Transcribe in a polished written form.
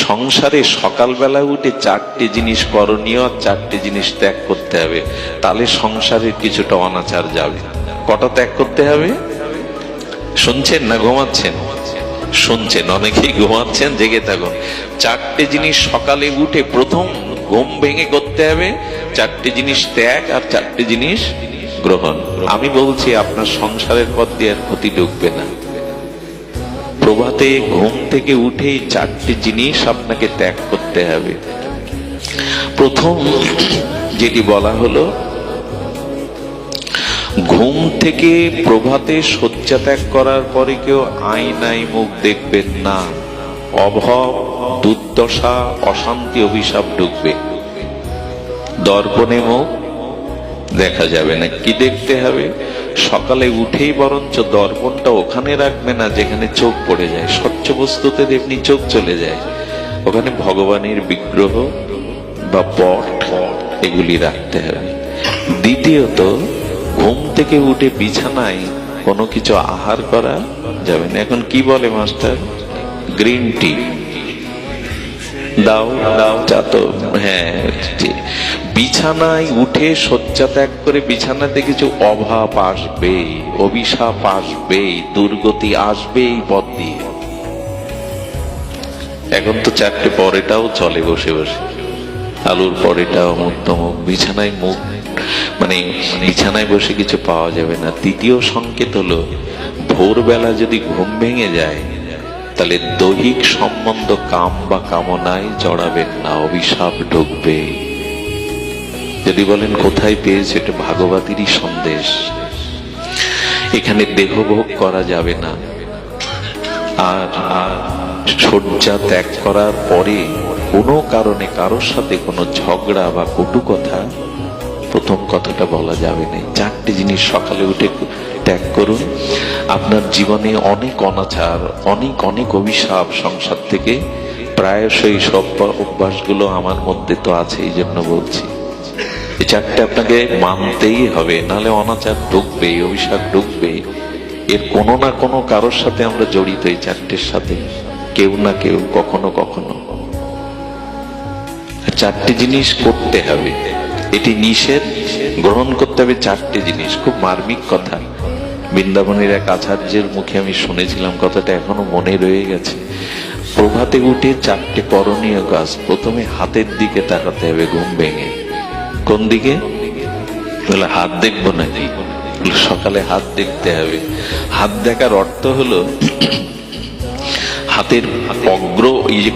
সংসারে সকালবেলা উঠে চারটে জিনিস করণীয়, চারটে জিনিস ত্যাগ করতে হবে, তাহলে সংসারের কিছুটা অনাচার যাবে। কটা ত্যাগ করতে হবে শুনছেন না ঘুমাচ্ছেন? শুনছেন, অনেকেই ঘুমাচ্ছেন, জেগে থাকুন। চারটে জিনিস সকালে উঠে প্রথম ঘুম ভেঙে করতে হবে, চারটে জিনিস ত্যাগ আর চারটে জিনিস গ্রহণ। আমি বলছি আপনার সংসারের পথ দিয়ে আর ক্ষতি ঢুকবে না। প্রভাতে ঘুম থেকে উঠেই চারটি জিনিস আপনাকে ত্যাগ করতে হবে। প্রথম যেটি বলা হলো, ঘুম থেকে প্রভাতে শয্যা ত্যাগ করার পরে কেউ আয়নায় মুখ দেখবেন না। অভাব, দুর্দশা, অশান্তি, অভিশাপ ঢুকবে। দর্পণে মুখ দেখা যাবে না। কি দেখতে হবে? সকালে উঠেই বরঞ্চ দর্পণটা ওখানে রাখবে না যেখানে চোখ পড়ে যায়। স্বচ্ছ বস্তুতে এমনি চোখ চলে যায়, ওখানে ভগবানের বিগ্রহ বা পট এগুলি রাখতে হবে। দ্বিতীয়ত, ঘুম থেকে উঠে বিছানায় কোনো কিছু আহার করা যাবে না। এখন কি বলে মাস্টার? গ্রিন টি দাও দাও চাতো। হ্যাঁ, বিছানায় উঠে শয্যা ত্যাগ করে বিছানাতে কিছু অভাব আসবে, অভিশাপ আসবে, দুর্গতি আসবে এই পথ দিয়ে। এখন তো চারটে পরেটাও চলে বসে বসে, আলুর পরেটা, অমুক তমুক। বিছানায় মুখ মানে বিছানায় বসে কিছু পাওয়া যাবে না। তৃতীয় সংকেত হলো, ভোরবেলা যদি ঘুম ভেঙে যায় তাহলে দৈহিক সম্বন্ধ কাম বা কামনায় জড়াবেন না, অভিশাপ ঢুকবে। যদি বলেন কোথায় পেয়েছে, এটা ভাগবতীরই সন্দেশ। এখানে দেহভোগ করা যাবে না। আর শয্যা ত্যাগ করার পরে কোনো কারণে কারোর সাথে কোনো ঝগড়া বা কটু কথা, প্রথম কথাটা বলা যাবে না। চারটি জিনিস সকালে উঠে ত্যাগ করুন। আপনার জীবনে অনেক অনাচার, অনেক অনেক অভিশাপ সংসার থেকে প্রায়শই সব অভ্যাসগুলো আমার মধ্যে তো আছে, এই জন্য বলছি। এই চারটে আপনাকে মানতেই হবে, নাহলে অনাচার ঢুকবে, অভিশাপ ঢুকবে। এর কোনো না কোনো কারোর সাথে আমরা জড়িত, এই চারটের সাথে কেউ না কেউ, কখনো কখনো। চারটি জিনিস করতে হবে, এটি নিষেধ, গ্রহণ করতে হবে চারটি জিনিস। খুব মার্মিক কথা। বৃন্দাবনের এক আচার্যের মুখে আমি শুনেছিলাম, কথাটা এখনো মনে রয়ে গেছে। প্রভাতে উঠে চারটে করণীয় কাজ। প্রথমে হাতের দিকে তাকাতে হবে ঘুম ভেঙে। কোন দিকে? বলে হাত দেখবো নাকি? সকালে হাত দেখতে হবে। হাত দেখার অর্থ হলো হাতের অগ্র, এই যে